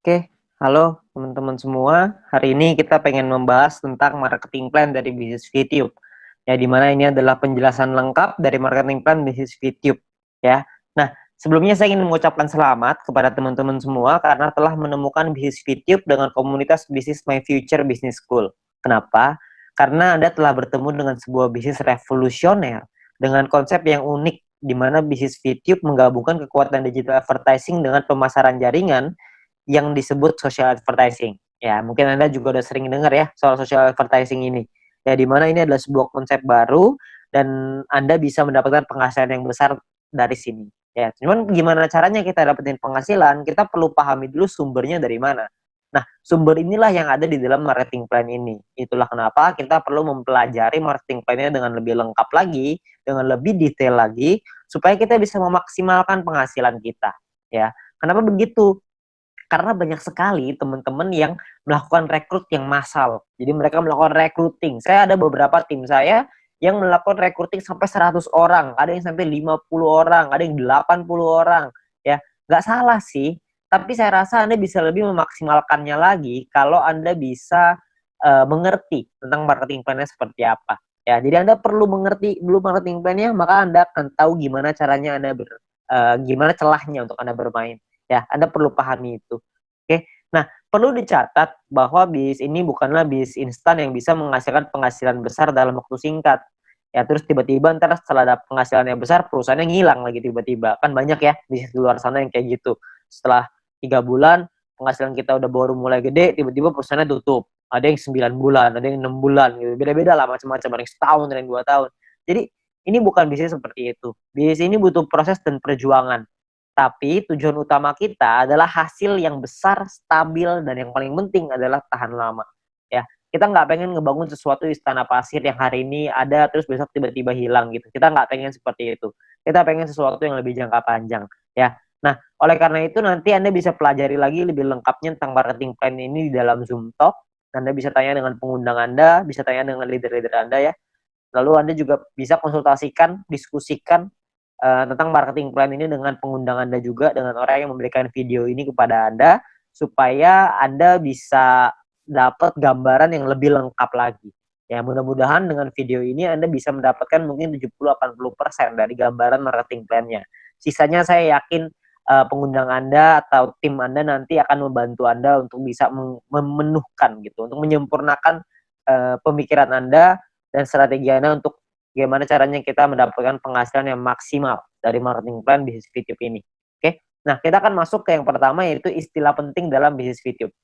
Oke, halo teman-teman semua. Hari ini kita pengen membahas tentang marketing plan dari bisnis YouTube. Ya, di mana ini adalah penjelasan lengkap dari marketing plan bisnis YouTube. Ya, nah sebelumnya saya ingin mengucapkan selamat kepada teman-teman semua karena telah menemukan bisnis YouTube dengan komunitas bisnis My Future Business School. Kenapa? Karena Anda telah bertemu dengan sebuah bisnis revolusioner dengan konsep yang unik, di mana bisnis YouTube menggabungkan kekuatan digital advertising dengan pemasaran jaringan yang disebut social advertising. Ya, mungkin Anda juga udah sering dengar ya soal social advertising ini. Ya, di mana ini adalah sebuah konsep baru dan Anda bisa mendapatkan penghasilan yang besar dari sini. Ya, cuman gimana caranya kita dapetin penghasilan? Kita perlu pahami dulu sumbernya dari mana. Nah, sumber inilah yang ada di dalam marketing plan ini. Itulah kenapa kita perlu mempelajari marketing plan-nya dengan lebih lengkap lagi, dengan lebih detail lagi, supaya kita bisa memaksimalkan penghasilan kita. Ya, kenapa begitu? Karena banyak sekali teman-teman yang melakukan rekrut yang massal. Jadi mereka melakukan recruiting. Saya ada beberapa tim saya yang melakukan recruiting sampai 100 orang, ada yang sampai 50 orang, ada yang 80 orang. Ya, nggak salah sih, tapi saya rasa Anda bisa lebih memaksimalkannya lagi kalau Anda bisa mengerti tentang marketing plan-nya seperti apa. Ya, jadi Anda perlu mengerti dulu marketing plan-nya, maka Anda akan tahu gimana caranya gimana celahnya untuk Anda bermain. Ya, Anda perlu pahami itu. Oke. Nah, perlu dicatat bahwa bisnis ini bukanlah bisnis instan yang bisa menghasilkan penghasilan besar dalam waktu singkat. Ya, terus tiba-tiba ntar setelah ada penghasilan yang besar, perusahaannya ngilang lagi tiba-tiba. Kan banyak ya bisnis di luar sana yang kayak gitu. Setelah 3 bulan, penghasilan kita udah baru mulai gede, tiba-tiba perusahaannya tutup. Ada yang 9 bulan, ada yang 6 bulan gitu. Beda-beda lah macam-macam, ada yang setahun, ada yang 2 tahun. Jadi, ini bukan bisnis seperti itu. Bisnis ini butuh proses dan perjuangan. Tapi tujuan utama kita adalah hasil yang besar, stabil, dan yang paling penting adalah tahan lama. Ya, kita nggak pengen ngebangun sesuatu istana pasir yang hari ini ada terus besok tiba-tiba hilang gitu. Kita nggak pengen seperti itu. Kita pengen sesuatu yang lebih jangka panjang. Ya, nah oleh karena itu nanti Anda bisa pelajari lagi lebih lengkapnya tentang marketing plan ini di dalam Zoom Talk. Anda bisa tanya dengan pengundang Anda, bisa tanya dengan leader-leader Anda ya. Lalu Anda juga bisa konsultasikan, diskusikan tentang marketing plan ini dengan pengundang Anda juga, dengan orang yang memberikan video ini kepada Anda, supaya Anda bisa dapat gambaran yang lebih lengkap lagi. Ya, mudah-mudahan dengan video ini Anda bisa mendapatkan mungkin 70-80% dari gambaran marketing plan-nya. Sisanya saya yakin pengundang Anda atau tim Anda nanti akan membantu Anda untuk bisa memenuhkan gitu, untuk menyempurnakan pemikiran Anda dan strategi Anda untuk gimana caranya kita mendapatkan penghasilan yang maksimal dari marketing plan bisnis YouTube ini. Oke, nah kita akan masuk ke yang pertama yaitu istilah penting dalam bisnis YouTube.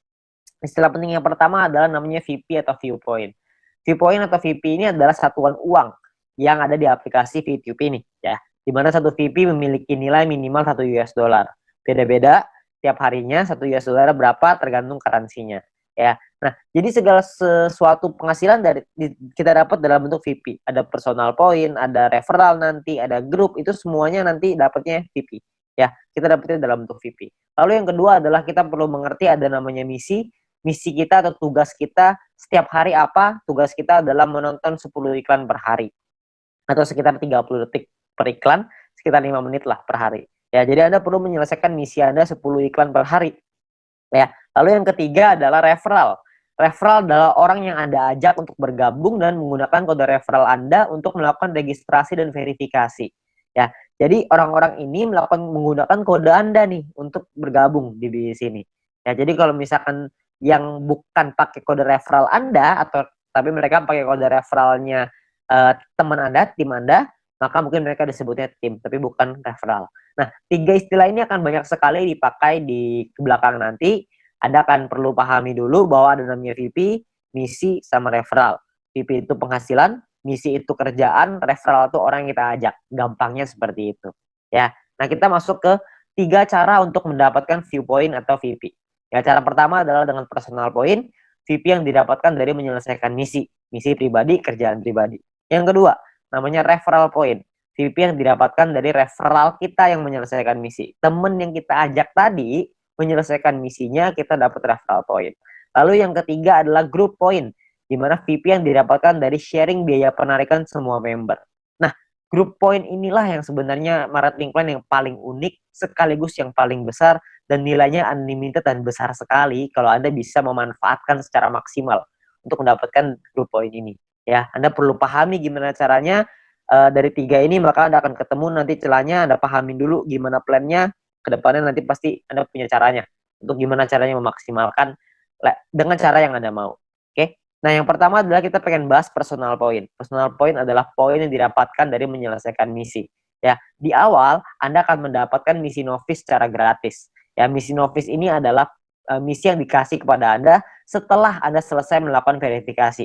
Istilah penting yang pertama adalah namanya VP atau viewpoint. Viewpoint atau VP ini adalah satuan uang yang ada di aplikasi YouTube ini, ya. Di mana satu VP memiliki nilai minimal 1 US dollar. Beda-beda tiap harinya 1 US dollar berapa tergantung currency-nya, ya. Nah, jadi segala sesuatu penghasilan kita dapat dalam bentuk VP. Ada personal point, ada referral nanti, ada grup, itu semuanya nanti dapatnya VP. Ya, kita dapatnya dalam bentuk VP. Lalu yang kedua adalah kita perlu mengerti ada namanya misi. Misi kita atau tugas kita setiap hari apa? Tugas kita adalah menonton 10 iklan per hari. Atau sekitar 30 detik per iklan, sekitar 5 menit lah per hari. Ya, jadi Anda perlu menyelesaikan misi Anda 10 iklan per hari. Ya, lalu yang ketiga adalah referral. Referral adalah orang yang Anda ajak untuk bergabung dan menggunakan kode referral Anda untuk melakukan registrasi dan verifikasi. Ya, jadi orang-orang ini menggunakan kode Anda nih untuk bergabung di sini. Ya, jadi kalau misalkan yang bukan pakai kode referral Anda atau tapi mereka pakai kode referralnya teman Anda, tim Anda, maka mungkin mereka disebutnya tim, tapi bukan referral. Nah, 3 istilah ini akan banyak sekali dipakai di belakang nanti. Anda akan perlu pahami dulu bahwa ada namanya VP, misi, sama referral. VP itu penghasilan, misi itu kerjaan, referral itu orang yang kita ajak. Gampangnya seperti itu. Ya. Nah, kita masuk ke 3 cara untuk mendapatkan viewpoint atau VP. Ya, cara pertama adalah dengan personal point, VP yang didapatkan dari menyelesaikan misi pribadi, kerjaan pribadi. Yang kedua, namanya referral point. VP yang didapatkan dari referral kita yang menyelesaikan misi. Temen yang kita ajak tadi menyelesaikan misinya, kita dapat referral point. Lalu yang ketiga adalah group point, di mana VP yang didapatkan dari sharing biaya penarikan semua member. Nah, group point inilah yang sebenarnya marketing plan yang paling unik, sekaligus yang paling besar, dan nilainya unlimited dan besar sekali kalau Anda bisa memanfaatkan secara maksimal untuk mendapatkan grup poin ini. Ya, Anda perlu pahami gimana caranya dari 3 ini, maka Anda akan ketemu nanti celahnya. Anda pahamin dulu gimana plannya, kedepannya nanti pasti Anda punya caranya untuk gimana caranya memaksimalkan dengan cara yang Anda mau. Oke. Nah, yang pertama adalah kita pengen bahas personal point. Personal point adalah poin yang didapatkan dari menyelesaikan misi. Ya, di awal Anda akan mendapatkan misi novice secara gratis. Ya, misi novice ini adalah misi yang dikasih kepada Anda setelah Anda selesai melakukan verifikasi.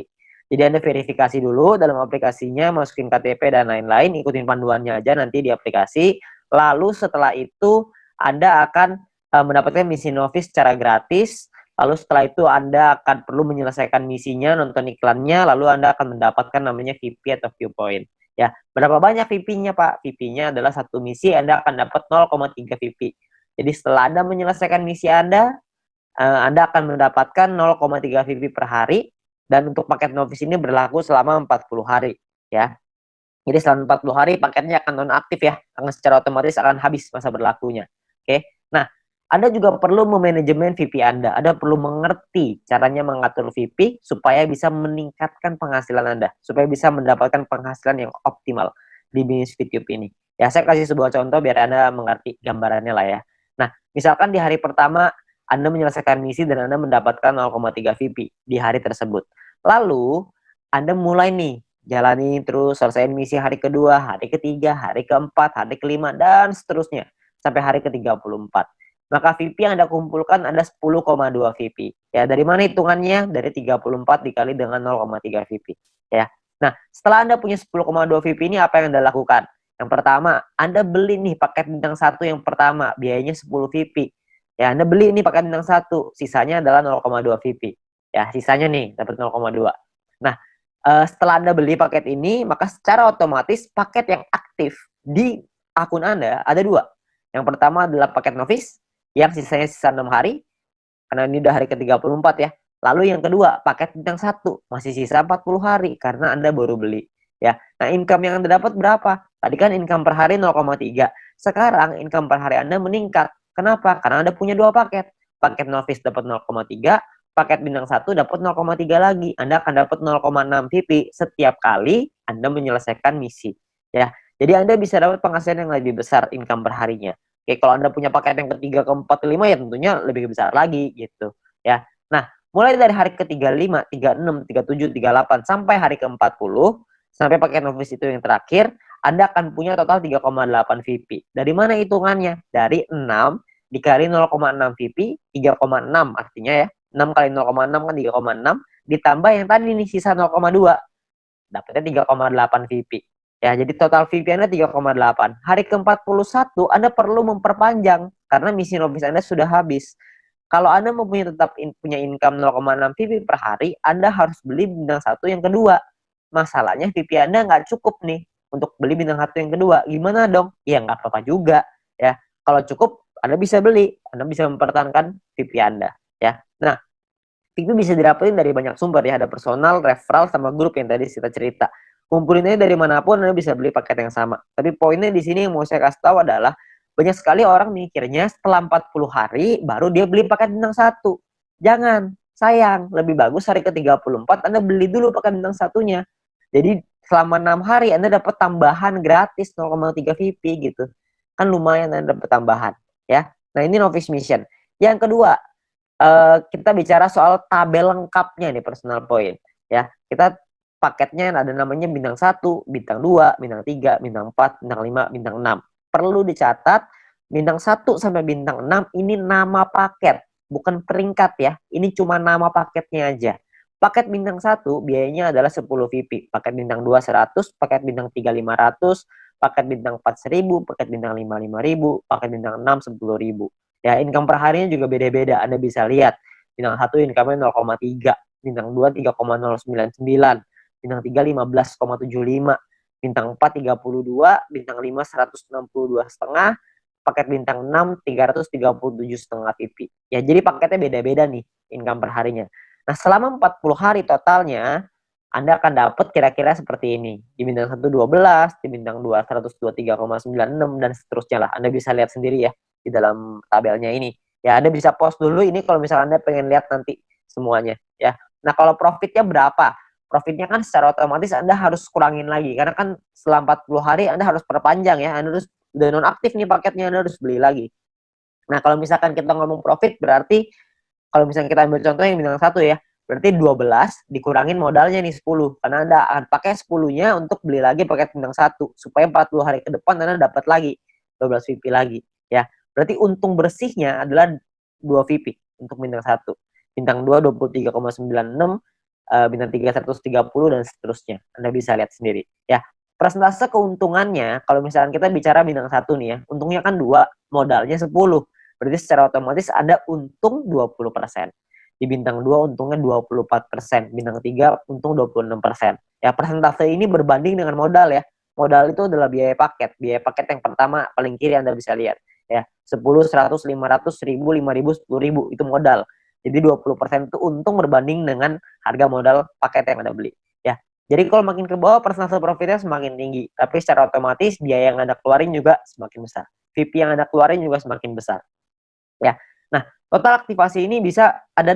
Jadi Anda verifikasi dulu dalam aplikasinya, masukin KTP dan lain-lain, ikutin panduannya aja nanti di aplikasi. Lalu setelah itu Anda akan mendapatkan misi novice secara gratis. Lalu setelah itu Anda akan perlu menyelesaikan misinya, nonton iklannya, lalu Anda akan mendapatkan namanya VP atau viewpoint. Ya, berapa banyak VP-nya, Pak? VP-nya adalah satu misi Anda akan dapat 0,3 VP. Jadi setelah Anda menyelesaikan misi Anda akan mendapatkan 0,3 VP per hari, dan untuk paket novice ini berlaku selama 40 hari. Ya, jadi selama 40 hari paketnya akan nonaktif ya, akan secara otomatis akan habis masa berlakunya. Oke, nah Anda juga perlu memanajemen VP Anda. Anda perlu mengerti caranya mengatur VP supaya bisa meningkatkan penghasilan Anda, supaya bisa mendapatkan penghasilan yang optimal di bisnis YouTube ini. Ya, saya kasih sebuah contoh biar Anda mengerti gambarannya lah ya. Nah, misalkan di hari pertama Anda menyelesaikan misi dan Anda mendapatkan 0,3 VP di hari tersebut. Lalu Anda mulai nih jalani terus, selesaiin misi hari kedua, hari ketiga, hari keempat, hari kelima, dan seterusnya sampai hari ke-34. Maka VP yang Anda kumpulkan ada 10,2 VP. Ya, dari mana hitungannya? Dari 34 dikali dengan 0,3 VP. Ya. Nah, setelah Anda punya 10,2 VP ini, apa yang Anda lakukan? Yang pertama, Anda beli nih paket bintang 1 yang pertama, biayanya 10 VP. Ya, Anda beli ini paket bintang 1, sisanya adalah 0,2 VP. Ya, sisanya nih dapat 0,2. Nah, setelah Anda beli paket ini, maka secara otomatis paket yang aktif di akun Anda ada 2. Yang pertama adalah paket novice, yang sisanya sisa 6 hari, karena ini udah hari ke-34 ya. Lalu yang kedua, paket bintang 1, masih sisa 40 hari, karena Anda baru beli. Ya, nah income yang Anda dapat berapa? Tadi kan income per hari 0,3. Sekarang income per hari Anda meningkat. Kenapa? Karena Anda punya 2 paket. Paket novice dapat 0,3, paket bintang 1 dapat 0,3 lagi. Anda akan dapat 0,6 VP setiap kali Anda menyelesaikan misi. Ya, jadi Anda bisa dapat penghasilan yang lebih besar income per harinya. Oke, kalau Anda punya paket yang ketiga, keempat, kelima ya tentunya lebih besar lagi gitu. Ya. Nah, mulai dari hari ke-35, 36, 37, 38 sampai hari ke-40 sampai paket novice itu yang terakhir, Anda akan punya total 3,8 VP. Dari mana hitungannya? Dari 6 dikali 0,6 VP, 3,6 artinya ya. 6 kali 0,6 kan 3,6, ditambah yang tadi nih sisa 0,2. Dapatnya 3,8 VP. Ya, jadi total VP Anda 3,8. Hari ke-41 Anda perlu memperpanjang karena misi novice Anda sudah habis. Kalau Anda mau punya income 0,6 VP per hari, Anda harus beli bintang 1 yang kedua. Masalahnya VP Anda nggak cukup nih untuk beli bintang 1 yang kedua. Gimana dong? Ya nggak apa-apa juga. Ya, kalau cukup Anda bisa beli. Anda bisa mempertahankan VP Anda. Ya, nah VP bisa didapetin dari banyak sumber ya. Ada personal, referral, sama grup yang tadi kita cerita. Kumpulinnya dari manapun Anda bisa beli paket yang sama. Tapi poinnya di sini yang mau saya kasih tahu adalah banyak sekali orang mikirnya setelah 40 hari baru dia beli paket bintang 1. Jangan, sayang. Lebih bagus hari ke-34 Anda beli dulu paket bintang 1-nya. Jadi selama 6 hari Anda dapat tambahan gratis 0,3 VP gitu. Kan lumayan Anda dapat tambahan ya. Nah, ini novice mission. Yang kedua, kita bicara soal tabel lengkapnya nih personal point ya. Kita paketnya ada namanya bintang 1, bintang 2, bintang 3, bintang 4, bintang 5, bintang 6. Perlu dicatat, bintang 1 sampai bintang 6 ini nama paket, bukan peringkat ya. Ini cuma nama paketnya aja. Paket bintang 1 biayanya adalah 10 VP, paket bintang 2 100, paket bintang 3 500, paket bintang 4 1000, paket bintang 5 5000, paket bintang 6 10.000. Ya, income per harinya juga beda-beda. Anda bisa lihat, bintang 1 income-nya 0,3, bintang 2 3,099, bintang 3 15,75, bintang 4 32, bintang 5 162,5, paket bintang 6 337,5 VP. Ya, jadi paketnya beda-beda nih income per harinya. Nah, selama 40 hari totalnya Anda akan dapat kira-kira seperti ini. Di bintang 1 12, di bintang 2 123,96 dan seterusnya lah. Anda bisa lihat sendiri ya di dalam tabelnya ini. Ya, Anda bisa pause dulu ini kalau misalnya Anda pengen lihat nanti semuanya ya. Nah, kalau profitnya berapa? Profitnya kan secara otomatis Anda harus kurangin lagi karena kan setelah 40 hari Anda harus perpanjang ya. Anda harus udah nonaktif nih paketnya, Anda harus beli lagi. Nah, kalau misalkan kita ngomong profit berarti kalau misalnya kita ambil contoh yang bintang 1 ya, berarti 12 dikurangin modalnya nih 10. Karena Anda akan pakai 10-nya untuk beli lagi paket bintang 1 supaya 40 hari ke depan Anda dapat lagi 12 VP lagi ya. Berarti untung bersihnya adalah 2 VP untuk bintang 1. Bintang 2 23,96, bintang 3 130 dan seterusnya. Anda bisa lihat sendiri ya. Persentase keuntungannya kalau misalkan kita bicara bintang 1 nih ya, untungnya kan 2, modalnya 10. Berarti secara otomatis ada untung 20%. Di bintang 2 untungnya 24%, bintang 3 untung 26%. Ya, persentase ini berbanding dengan modal ya. Modal itu adalah biaya paket. Biaya paket yang pertama paling kiri Anda bisa lihat ya. 10, 100, 500, 1000, 5000, 10.000 itu modal. Jadi 20% itu untung berbanding dengan harga modal paket yang Anda beli. Ya. Jadi kalau makin ke bawah persentase profitnya semakin tinggi, tapi secara otomatis biaya yang Anda keluarin juga semakin besar. VP yang Anda keluarin juga semakin besar. Ya. Nah, total aktivasi ini bisa ada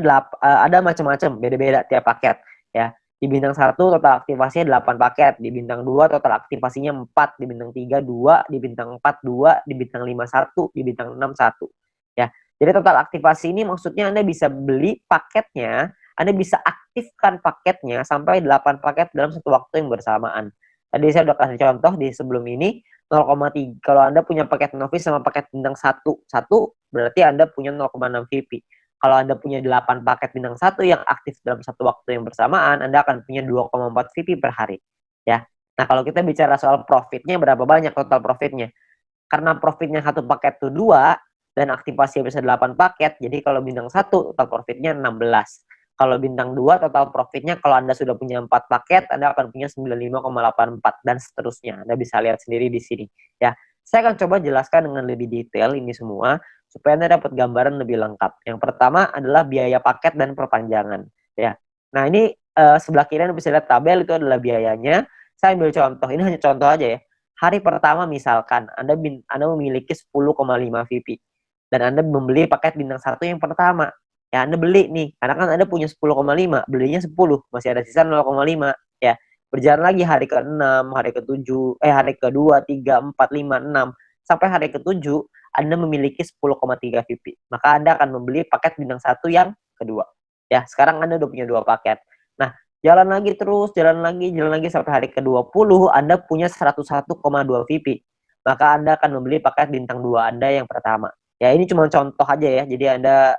macam-macam, beda-beda tiap paket ya. Di bintang 1 total aktivasinya 8 paket, di bintang 2 total aktivasinya 4, di bintang 3 2, di bintang 4 2, di bintang 5 1, di bintang 6 1. Ya. Jadi total aktivasi ini maksudnya Anda bisa beli paketnya, Anda bisa aktifkan paketnya sampai 8 paket dalam satu waktu yang bersamaan. Tadi saya udah kasih contoh di sebelum ini 0,3. Kalau Anda punya paket novice sama paket bintang 1, berarti Anda punya 0,6 VP. Kalau Anda punya 8 paket bintang 1 yang aktif dalam satu waktu yang bersamaan, Anda akan punya 2,4 VP per hari. Ya. Nah, kalau kita bicara soal profitnya, berapa banyak total profitnya? Karena profitnya satu paket itu 2, dan aktivasi bisa 8 paket, jadi kalau bintang 1 total profitnya 16. Kalau bintang 2 total profitnya kalau Anda sudah punya 4 paket, Anda akan punya 95,84 dan seterusnya. Anda bisa lihat sendiri di sini ya. Saya akan coba jelaskan dengan lebih detail ini semua supaya Anda dapat gambaran lebih lengkap. Yang pertama adalah biaya paket dan perpanjangan ya. Nah, ini sebelah kiri Anda bisa lihat tabel itu adalah biayanya. Saya ambil contoh, ini hanya contoh aja ya. Hari pertama misalkan Anda memiliki 10,5 VP dan Anda membeli paket bintang 1 yang pertama. Ya, Anda beli nih, karena kan Anda punya 10,5, belinya 10, masih ada sisa 0,5 ya. Berjalan lagi hari ke-6, hari ke-7, hari ke-2, 3, 4, 5, 6 sampai hari ke-7 Anda memiliki 10,3 VP. Maka Anda akan membeli paket bintang 1 yang kedua. Ya, sekarang Anda udah punya 2 paket. Nah, jalan lagi terus, jalan lagi sampai hari ke-20 Anda punya 101,2 VP. Maka Anda akan membeli paket bintang 2 Anda yang pertama. Ya, ini cuma contoh aja ya. Jadi Anda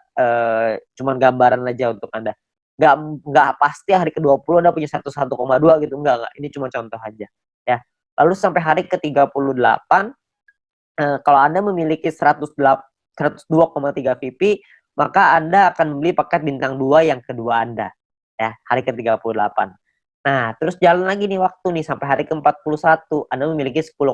cuma gambaran aja untuk Anda. Nggak pasti hari ke-20 Anda punya 101,2 gitu. Enggak. Ini cuma contoh aja. Ya. Lalu sampai hari ke-38 kalau Anda memiliki 102,3 VP, maka Anda akan membeli paket bintang 2 yang kedua Anda. Ya, hari ke-38. Nah, terus jalan lagi nih waktu nih sampai hari ke-41, Anda memiliki 10,2.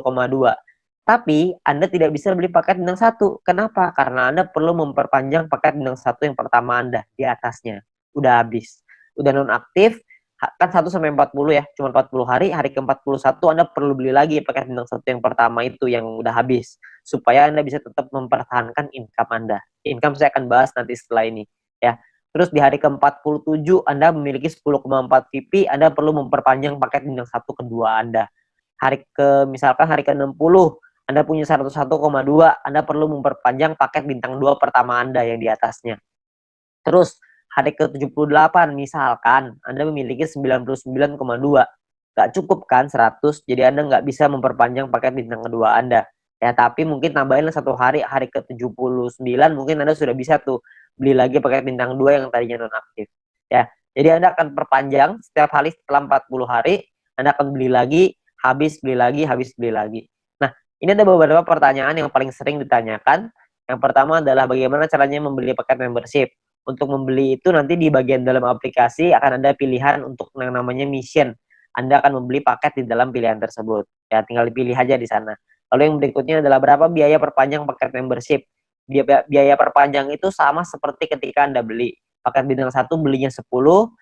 Tapi Anda tidak bisa beli paket bintang 1. Kenapa? Karena Anda perlu memperpanjang paket bintang 1 yang pertama Anda di atasnya. Udah habis. Udah nonaktif, kan 1 sampai 40 ya, cuma 40 hari, hari ke-41 Anda perlu beli lagi paket bintang 1 yang pertama itu yang udah habis supaya Anda bisa tetap mempertahankan income Anda. Income saya akan bahas nanti setelah ini ya. Terus di hari ke-47 Anda memiliki 10,4 VP, Anda perlu memperpanjang paket bintang 1 kedua Anda. Misalkan hari ke-60 Anda punya 101,2, Anda perlu memperpanjang paket bintang 2 pertama Anda yang di atasnya. Terus hari ke-78 misalkan Anda memiliki 99,2. Nggak cukup kan 100, jadi Anda nggak bisa memperpanjang paket bintang kedua Anda. Ya, tapi mungkin tambahin satu hari, hari ke-79 mungkin Anda sudah bisa tuh beli lagi paket bintang 2 yang tadinya nonaktif. Ya, jadi Anda akan perpanjang setiap hari setelah 40 hari, Anda akan beli lagi, habis beli lagi, habis beli lagi. Nah, ini ada beberapa pertanyaan yang paling sering ditanyakan. Yang pertama adalah bagaimana caranya membeli paket membership. Untuk membeli itu nanti di bagian dalam aplikasi akan ada pilihan untuk yang namanya mission. Anda akan membeli paket di dalam pilihan tersebut. Ya, tinggal dipilih aja di sana. Lalu yang berikutnya adalah berapa biaya perpanjang paket membership. Biaya perpanjang itu sama seperti ketika Anda beli. Paket bintang 1 belinya 10,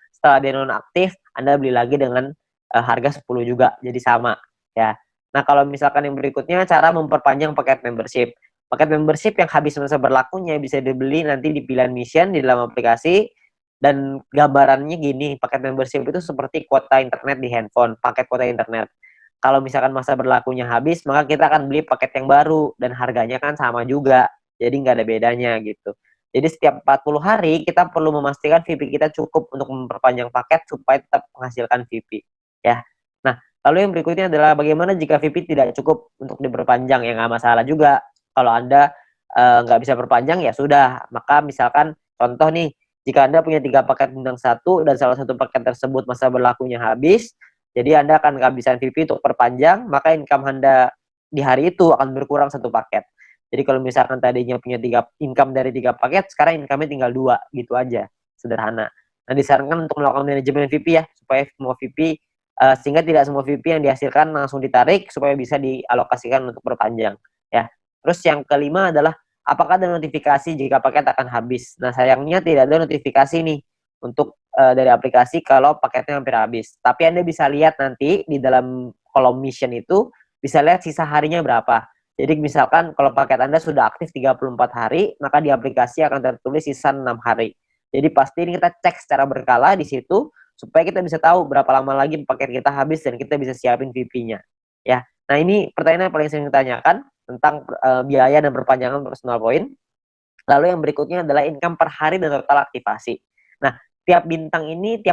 setelah dia nonaktif, Anda beli lagi dengan harga 10 juga, jadi sama. Ya. Nah, kalau misalkan yang berikutnya cara memperpanjang paket membership. Paket membership yang habis masa berlakunya bisa dibeli nanti di pilihan mission di dalam aplikasi, dan gambarannya gini, paket membership itu seperti kuota internet di handphone, paket kuota internet. Kalau misalkan masa berlakunya habis, maka kita akan beli paket yang baru dan harganya kan sama juga. Jadi nggak ada bedanya gitu. Jadi setiap 40 hari kita perlu memastikan VP kita cukup untuk memperpanjang paket supaya tetap menghasilkan VP ya. Nah, lalu yang berikutnya adalah bagaimana jika VP tidak cukup untuk diperpanjang, ya nggak masalah juga. Kalau Anda nggak bisa perpanjang ya sudah, maka misalkan contoh nih, jika Anda punya 3 paket bintang 1 dan salah satu paket tersebut masa berlakunya habis, jadi Anda akan kehabisan VP untuk perpanjang, maka income Anda di hari itu akan berkurang 1 paket. Jadi kalau misalkan tadinya punya 3 income dari 3 paket, sekarang income-nya tinggal 2, gitu aja. Sederhana. Nah, disarankan untuk melakukan manajemen VP ya, supaya semua VP sehingga tidak semua VP yang dihasilkan langsung ditarik supaya bisa dialokasikan untuk perpanjang ya. Terus yang kelima adalah apakah ada notifikasi jika paket akan habis. Nah, sayangnya tidak ada notifikasi nih untuk dari aplikasi kalau paketnya hampir habis. Tapi Anda bisa lihat nanti di dalam kolom mission itu bisa lihat sisa harinya berapa. Jadi misalkan kalau paket Anda sudah aktif 34 hari, maka di aplikasi akan tertulis sisa 6 hari. Jadi pasti ini kita cek secara berkala di situ supaya kita bisa tahu berapa lama lagi paket kita habis dan kita bisa siapin VP-nya. Ya. Nah, ini pertanyaan yang paling sering ditanyakan tentang biaya dan perpanjangan personal point. Lalu yang berikutnya adalah income per hari dan total aktivasi. Nah, tiap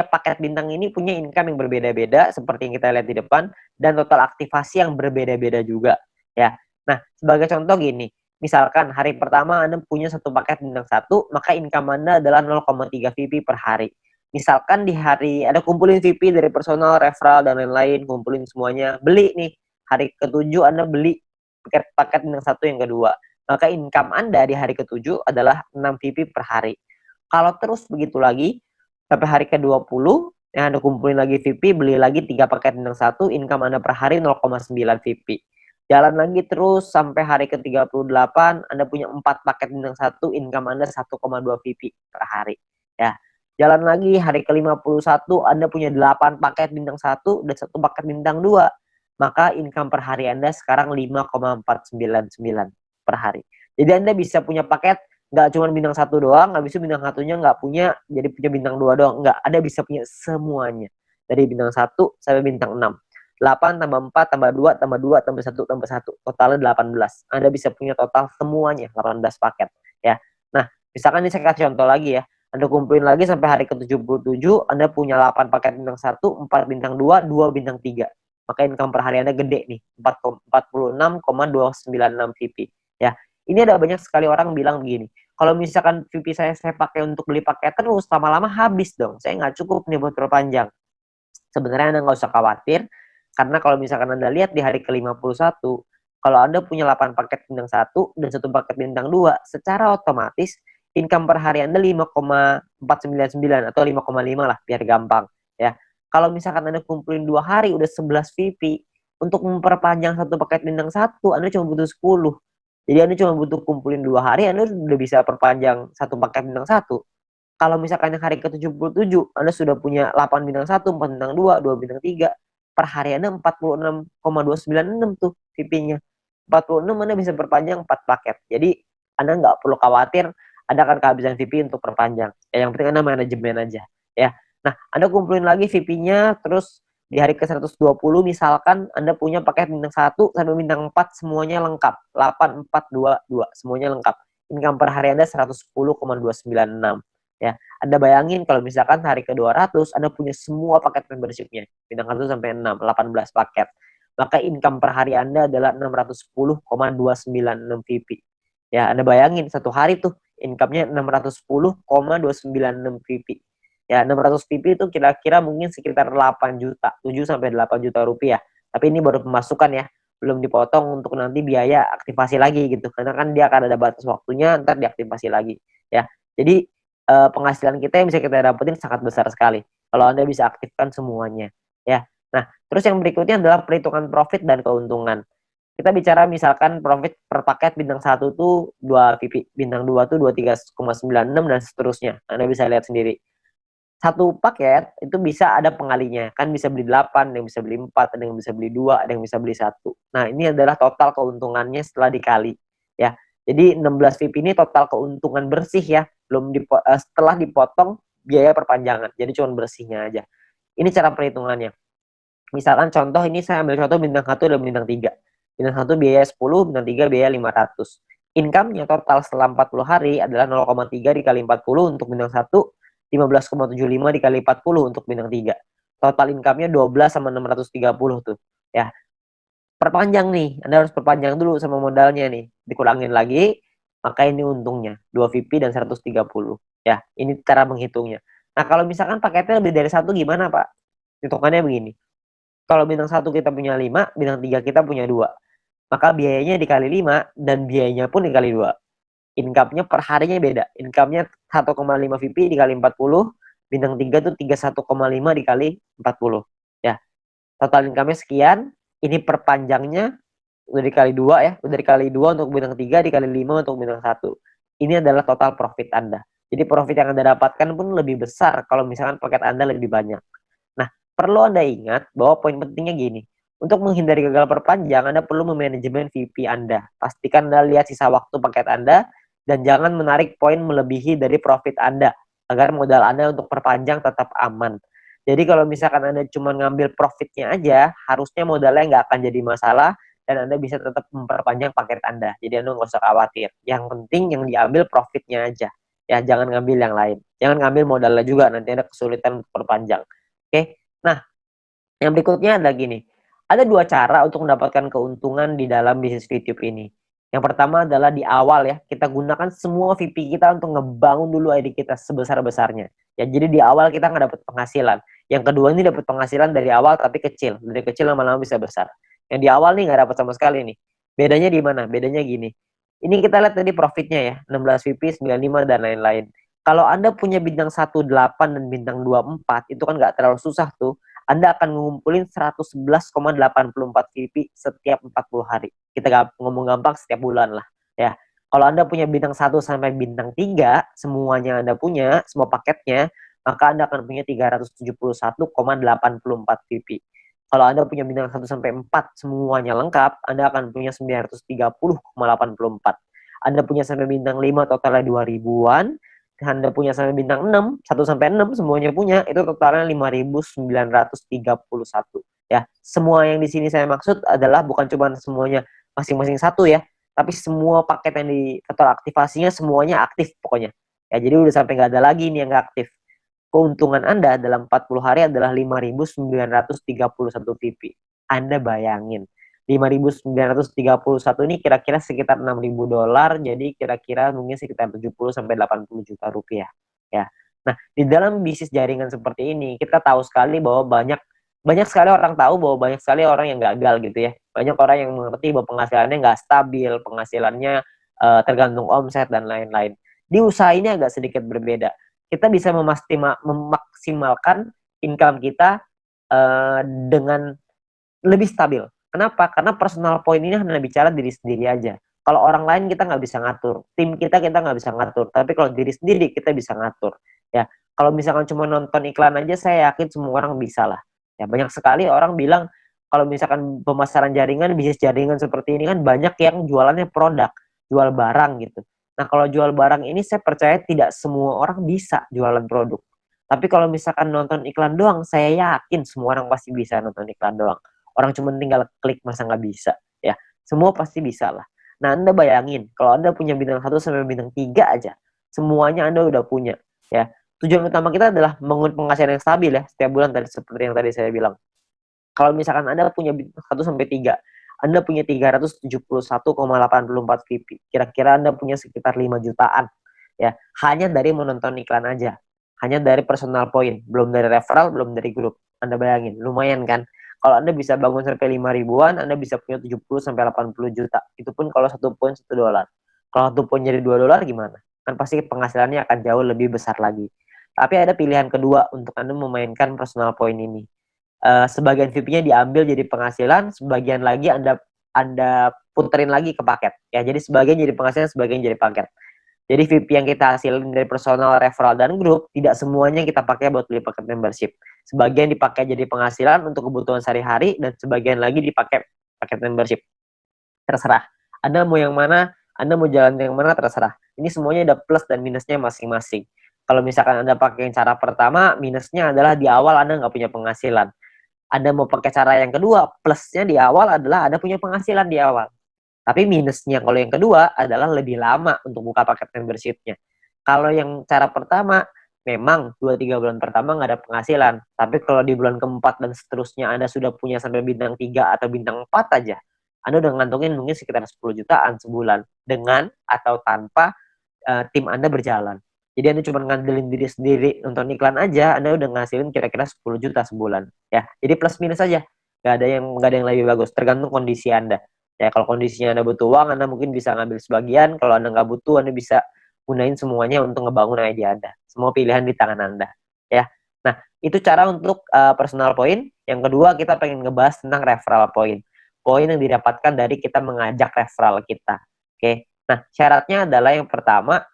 paket bintang ini punya income yang berbeda-beda seperti yang kita lihat di depan dan total aktivasi yang berbeda-beda juga, ya. Nah, sebagai contoh gini, misalkan hari pertama Anda punya 1 paket bintang 1, maka income Anda adalah 0,3 VP per hari. Misalkan di hari ada kumpulin VP dari personal, referral dan lain-lain, kumpulin semuanya, beli nih. Hari ke-7 Anda beli paket bintang 1 yang kedua. Maka income Anda di hari ke-7 adalah 6 VP per hari. Kalau terus begitu lagi, sampai hari ke-20, yang Anda kumpulin lagi VP, beli lagi 3 paket bintang 1, income Anda per hari 0,9 VP. Jalan lagi terus sampai hari ke-38, Anda punya 4 paket bintang 1, income Anda 1,2 VP per hari. Ya. Jalan lagi hari ke-51, Anda punya 8 paket bintang 1 dan 1 paket bintang 2. Maka income per hari Anda sekarang 5,499 per hari. Jadi Anda bisa punya paket nggak cuma bintang 1 doang, habis itu bintang 1-nya nggak punya, jadi punya bintang 2 doang. Nggak, Anda bisa punya semuanya. Dari bintang 1 sampai bintang 6. 8 tambah 4 tambah 2 tambah 2 tambah 1 tambah 1. Totalnya 18. Anda bisa punya total semuanya 18 paket ya. Nah, misalkan ini saya kasih contoh lagi ya. Anda kumpulin lagi sampai hari ke-77, Anda punya 8 paket bintang 1, 4 bintang 2, 2 bintang 3. Maka income per hari Anda gede nih, 46,296 VP ya. Ini ada banyak sekali orang bilang begini, kalau misalkan VP saya pakai untuk beli paket terus, lama-lama habis dong. Saya nggak cukup nih buat perpanjang. Sebenarnya Anda nggak usah khawatir, karena kalau misalkan Anda lihat di hari ke-51, kalau Anda punya 8 paket bintang 1 dan 1 paket bintang 2, secara otomatis income per hari Anda 5,499 atau 5,5 lah biar gampang ya. Kalau misalkan Anda kumpulin 2 hari udah 11 VP, untuk memperpanjang 1 paket bintang 1 Anda cuma butuh 10. Jadi Anda cuma butuh kumpulin 2 hari, Anda udah bisa perpanjang 1 paket bintang 1. Kalau misalkan yang hari ke-77 Anda sudah punya 8 bintang 1, 4 bintang 2, 2 bintang 3, per hari Anda 46,296 tuh VP-nya. 46 Anda bisa perpanjang 4 paket. Jadi Anda nggak perlu khawatir Anda akan kehabisan VP untuk perpanjang. Ya, yang penting Anda manajemen aja ya. Nah, Anda kumpulin lagi VP-nya, terus di hari ke-120 misalkan Anda punya paket bintang 1 sampai bintang 4 semuanya lengkap. 8422 semuanya lengkap. Income per hari Anda 110,296 ya. Anda bayangin kalau misalkan hari ke-200 Anda punya semua paket membership-nya, bintang 1 sampai 6, 18 paket. Maka income per hari Anda adalah 610,296 VP. Ya, Anda bayangin satu hari tuh income-nya 610,296 VP. Ya, 600 VP itu kira-kira mungkin sekitar 8 juta, 7 sampai 8 juta rupiah. Tapi ini baru pemasukan ya, belum dipotong untuk nanti biaya aktivasi lagi gitu. Karena kan dia akan ada batas waktunya, ntar diaktifasi lagi. Ya, jadi penghasilan kita yang bisa kita dapetin sangat besar sekali kalau Anda bisa aktifkan semuanya ya. Nah, terus yang berikutnya adalah perhitungan profit dan keuntungan. Kita bicara misalkan profit per paket bintang 1 tuh 2 VP, bintang 2 tuh 23,96 dan seterusnya. Anda bisa lihat sendiri. Satu paket itu bisa ada pengalinya. Kan bisa beli 8, ada yang bisa beli 4, ada yang bisa beli 2, ada yang bisa beli 1. Nah, ini adalah total keuntungannya setelah dikali ya. Jadi 16 VIP ini total keuntungan bersih ya, belum setelah dipotong biaya perpanjangan. Jadi cuma bersihnya aja. Ini cara perhitungannya. Misalkan contoh ini saya ambil contoh bintang 1 dan bintang 3. Bintang 1 biaya 10, bintang 3 biaya 500. Income-nya total setelah 40 hari adalah 0,3 dikali 40 untuk bintang 1, 15,75 dikali 40 untuk bintang 3. Total income-nya 12 sama 630 tuh. Ya, perpanjang nih, Anda harus perpanjang dulu sama modalnya nih. Dikurangin lagi, maka ini untungnya 2 VP dan 130. Ya, ini cara menghitungnya. Nah, kalau misalkan paketnya lebih dari satu gimana, Pak? Hitungannya begini. Kalau bintang 1 kita punya 5, bintang 3 kita punya 2. Maka biayanya dikali 5 dan biayanya pun dikali 2. Income-nya per harinya beda. Income-nya 1,5 VP dikali 40, bintang 3 tuh 31,5 dikali 40. Ya, total income-nya sekian, ini perpanjangnya udah dikali 2 ya, udah dikali 2 untuk bintang 3, dikali 5 untuk bintang 1. Ini adalah total profit Anda. Jadi profit yang Anda dapatkan pun lebih besar kalau misalkan paket Anda lebih banyak. Nah, perlu Anda ingat bahwa poin pentingnya gini. Untuk menghindari gagal perpanjang, Anda perlu memanajemen VP Anda. Pastikan Anda lihat sisa waktu paket Anda dan jangan menarik poin melebihi dari profit Anda agar modal Anda untuk perpanjang tetap aman. Jadi kalau misalkan Anda cuma ngambil profitnya aja, harusnya modalnya nggak akan jadi masalah dan Anda bisa tetap memperpanjang paket Anda. Jadi Anda nggak usah khawatir. Yang penting yang diambil profitnya aja. Ya, jangan ngambil yang lain. Jangan ngambil modalnya juga, nanti ada kesulitan untuk perpanjang. Oke, nah yang berikutnya adalah gini. Ada dua cara untuk mendapatkan keuntungan di dalam bisnis YouTube ini. Yang pertama adalah di awal ya, kita gunakan semua VP kita untuk ngebangun dulu ID kita sebesar-besarnya. Ya, jadi di awal kita nggak dapat penghasilan. Yang kedua ini dapat penghasilan dari awal tapi kecil. Dari kecil lama-lama bisa besar. Yang di awal nih nggak dapat sama sekali nih. Bedanya di mana? Bedanya gini. Ini kita lihat tadi profitnya ya, 16 VP, 95 dan lain-lain. Kalau Anda punya bintang 18 dan bintang 24, itu kan nggak terlalu susah tuh. Anda akan ngumpulin 111,84 VP setiap 40 hari. Kita ngomong gampang setiap bulan lah. Ya. Kalau Anda punya bintang 1 sampai bintang 3, semuanya Anda punya, semua paketnya, maka Anda akan punya 371,84 VP. Kalau Anda punya bintang 1 sampai 4 semuanya lengkap, Anda akan punya 930,84. Anda punya sampai bintang 5 totalnya 2000-an, Anda punya sampai bintang 6, 1 sampai 6 semuanya punya, itu totalnya 5.931. Ya, semua yang di sini saya maksud adalah bukan cuma semuanya masing-masing satu ya, tapi semua paket yang di total aktivasinya semuanya aktif pokoknya. Ya, jadi udah sampai nggak ada lagi nih yang nggak aktif. Keuntungan Anda dalam 40 hari adalah 5.931 VP. Anda bayangin, 5.931 ini kira-kira sekitar $6.000, jadi kira-kira mungkin sekitar 70 sampai 80 juta rupiah ya. Nah, di dalam bisnis jaringan seperti ini kita tahu sekali bahwa banyak sekali orang tahu bahwa banyak sekali orang yang gagal gitu ya. Banyak orang yang mengerti bahwa penghasilannya nggak stabil, penghasilannya tergantung omset dan lain-lain. Di usaha ini agak sedikit berbeda. Kita bisa memaksimalkan income kita dengan lebih stabil. Kenapa? Karena personal point ini hanya bicara diri sendiri aja. Kalau orang lain kita nggak bisa ngatur, tim kita nggak bisa ngatur. Tapi kalau diri sendiri kita bisa ngatur. Ya, kalau misalkan cuma nonton iklan aja, saya yakin semua orang bisa lah. Ya, banyak sekali orang bilang kalau misalkan pemasaran jaringan, bisnis jaringan seperti ini kan banyak yang jualannya produk, jual barang gitu. Nah, kalau jual barang ini saya percaya tidak semua orang bisa jualan produk. Tapi kalau misalkan nonton iklan doang, saya yakin semua orang pasti bisa nonton iklan doang. Orang cuma tinggal klik, masa nggak bisa? Ya, semua pasti bisa lah. Nah, Anda bayangin, kalau Anda punya bintang 1 sampai bintang 3 aja, semuanya Anda udah punya. Ya, tujuan utama kita adalah bangun penghasilan yang stabil ya, setiap bulan tadi seperti yang tadi saya bilang. Kalau misalkan Anda punya bintang 1 sampai 3, Anda punya 371,84 VP. Kira-kira Anda punya sekitar 5 jutaan. Ya, hanya dari menonton iklan aja. Hanya dari personal point, belum dari referral, belum dari grup. Anda bayangin, lumayan kan? Kalau Anda bisa bangun sampai 5 ribuan, Anda bisa punya 70 sampai 80 juta. Itu pun kalau satu poin $1. Kalau satu poin jadi $2 gimana? Kan pasti penghasilannya akan jauh lebih besar lagi. Tapi ada pilihan kedua untuk Anda memainkan personal point ini. Sebagian VP-nya diambil jadi penghasilan, sebagian lagi Anda puterin lagi ke paket. Ya, jadi sebagian jadi penghasilan, sebagian jadi paket. Jadi VP yang kita hasilin dari personal, referral, dan grup, tidak semuanya kita pakai buat beli paket membership. Sebagian dipakai jadi penghasilan untuk kebutuhan sehari-hari, dan sebagian lagi dipakai paket membership. Terserah. Anda mau yang mana, Anda mau jalan yang mana terserah. Ini semuanya ada plus dan minusnya masing-masing. Kalau misalkan Anda pakai cara pertama, minusnya adalah di awal Anda nggak punya penghasilan. Anda mau pakai cara yang kedua, plusnya di awal adalah Anda punya penghasilan di awal. Tapi minusnya kalau yang kedua adalah lebih lama untuk buka paket membership-nya. Kalau yang cara pertama, memang 2-3 bulan pertama nggak ada penghasilan. Tapi kalau di bulan keempat dan seterusnya Anda sudah punya sampai bintang 3 atau bintang 4 aja, Anda udah ngantongin mungkin sekitar 10 jutaan sebulan dengan atau tanpa tim Anda berjalan. Jadi Anda cuma ngandelin diri sendiri nonton iklan aja, Anda udah ngasilin kira-kira 10 juta sebulan. Ya, jadi plus minus aja. Nggak ada yang lebih bagus, tergantung kondisi Anda. Ya, kalau kondisinya Anda butuh uang, Anda mungkin bisa ngambil sebagian. Kalau Anda nggak butuh, Anda bisa gunain semuanya untuk ngebangun ide Anda. Semua pilihan di tangan Anda. Ya. Nah, itu cara untuk personal point. Yang kedua, kita pengen ngebahas tentang referral point. Poin yang didapatkan dari kita mengajak referral kita. Oke. Nah, syaratnya adalah yang pertama,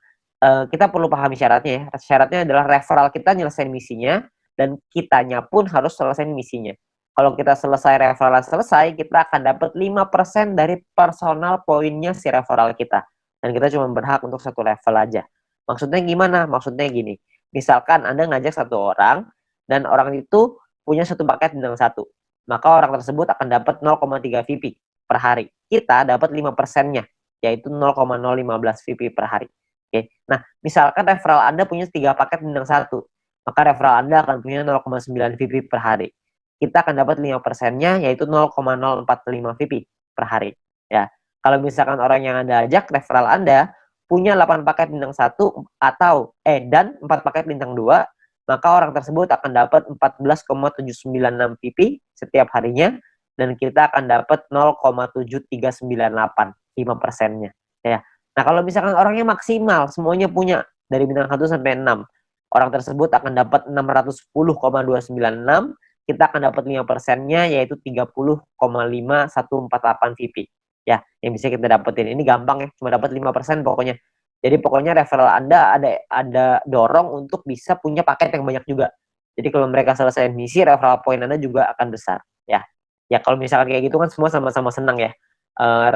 kita perlu pahami syaratnya ya. Syaratnya adalah referral kita nyelesain misinya, dan kitanya pun harus selesai misinya. Kalau kita selesai referral selesai, kita akan dapat 5% dari personal poinnya si referral kita. Dan kita cuma berhak untuk satu level aja. Maksudnya gimana? Maksudnya gini. Misalkan Anda ngajak satu orang, dan orang itu punya satu paket bintang 1. Maka orang tersebut akan dapat 0,3 VP per hari. Kita dapat 5%-nya, yaitu 0,015 VP per hari. Oke. Nah, misalkan referral Anda punya 3 paket bintang 1, maka referral Anda akan punya 0,9 VP per hari. Kita akan dapat 5%-nya, yaitu 0,045 VP per hari. Ya. Kalau misalkan orang yang Anda ajak, referral Anda punya 8 paket bintang 1 dan 4 paket bintang 2, maka orang tersebut akan dapat 14,796 VP setiap harinya, dan kita akan dapat 0,7398, 5%-nya. Ya. Nah, kalau misalkan orangnya maksimal, semuanya punya dari bintang 1 sampai 6, orang tersebut akan dapat 610,296, kita akan dapat 5%-nya, yaitu 30,5148 VP. Ya, yang bisa kita dapetin. Ini gampang ya, cuma dapat 5% pokoknya. Jadi pokoknya referral Anda ada dorong untuk bisa punya paket yang banyak juga. Jadi kalau mereka selesai misi, referral point Anda juga akan besar. Ya, ya kalau misalkan kayak gitu kan semua sama-sama senang ya.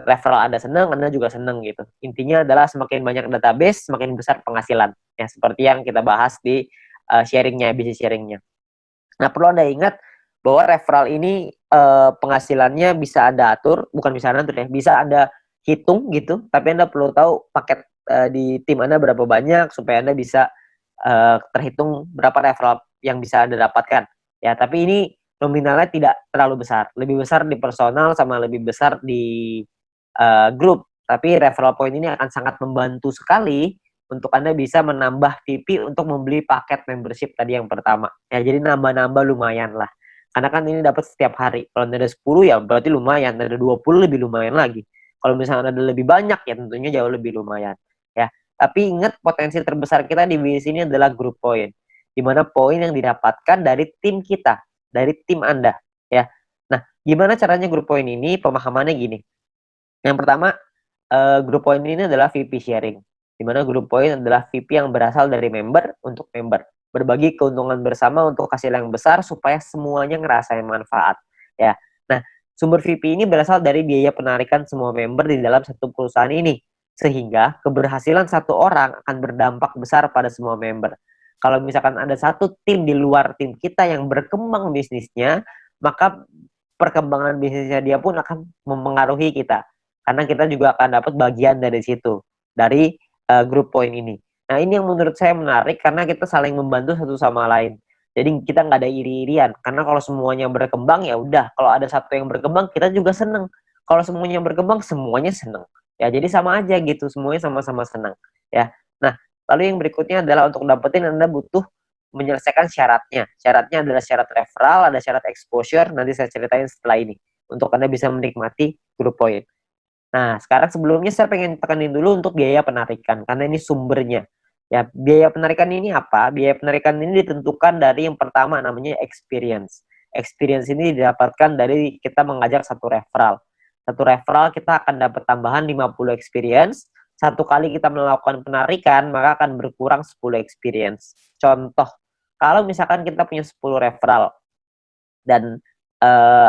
Referral Anda senang, Anda juga senang gitu. Intinya adalah semakin banyak database, semakin besar penghasilan. Ya, seperti yang kita bahas di bisnis sharingnya. Nah, perlu Anda ingat bahwa referral ini penghasilannya bisa Anda atur, bukan bisa Anda atur ya, bisa Anda hitung gitu, tapi Anda perlu tahu paket di tim Anda berapa banyak supaya Anda bisa terhitung berapa referral yang bisa Anda dapatkan. Ya, tapi ini nominalnya tidak terlalu besar. Lebih besar di personal sama lebih besar di grup. Tapi referral point ini akan sangat membantu sekali untuk Anda bisa menambah VP untuk membeli paket membership tadi yang pertama. Ya, jadi nambah-nambah lumayan lah. Karena kan ini dapat setiap hari. Kalau ada 10 ya berarti lumayan. Ada 20 lebih lumayan lagi. Kalau misalnya ada lebih banyak ya tentunya jauh lebih lumayan. Ya, tapi ingat potensi terbesar kita di bisnis ini adalah group point. Di mana poin yang didapatkan dari tim kita, dari tim Anda. Ya. Nah, gimana caranya group point ini? Pemahamannya gini. Yang pertama, group point ini adalah VP sharing. Di mana group point adalah VP yang berasal dari member untuk member. Berbagi keuntungan bersama untuk hasil yang besar supaya semuanya ngerasain manfaat. Ya. Nah, sumber VP ini berasal dari biaya penarikan semua member di dalam satu perusahaan ini. Sehingga keberhasilan satu orang akan berdampak besar pada semua member. Kalau misalkan ada satu tim di luar tim kita yang berkembang bisnisnya, maka perkembangan bisnisnya dia pun akan mempengaruhi kita. Karena kita juga akan dapat bagian dari situ, dari group point ini. Nah, ini yang menurut saya menarik karena kita saling membantu satu sama lain. Jadi kita nggak ada iri-irian. Karena kalau semuanya berkembang ya udah. Kalau ada satu yang berkembang kita juga seneng. Kalau semuanya berkembang semuanya seneng. Ya jadi sama aja gitu. Semuanya sama-sama senang. Ya. Nah, lalu yang berikutnya adalah untuk dapetin Anda butuh menyelesaikan syaratnya. Syaratnya adalah syarat referral, ada syarat exposure. Nanti saya ceritain setelah ini. Untuk Anda bisa menikmati group point. Nah, sekarang sebelumnya saya pengen tekanin dulu untuk biaya penarikan, karena ini sumbernya. Ya, biaya penarikan ini apa? Biaya penarikan ini ditentukan dari yang pertama namanya experience. Experience ini didapatkan dari kita mengajak satu referral. Satu referral kita akan dapat tambahan 50 experience. Satu kali kita melakukan penarikan, maka akan berkurang 10 experience. Contoh, kalau misalkan kita punya 10 referral, dan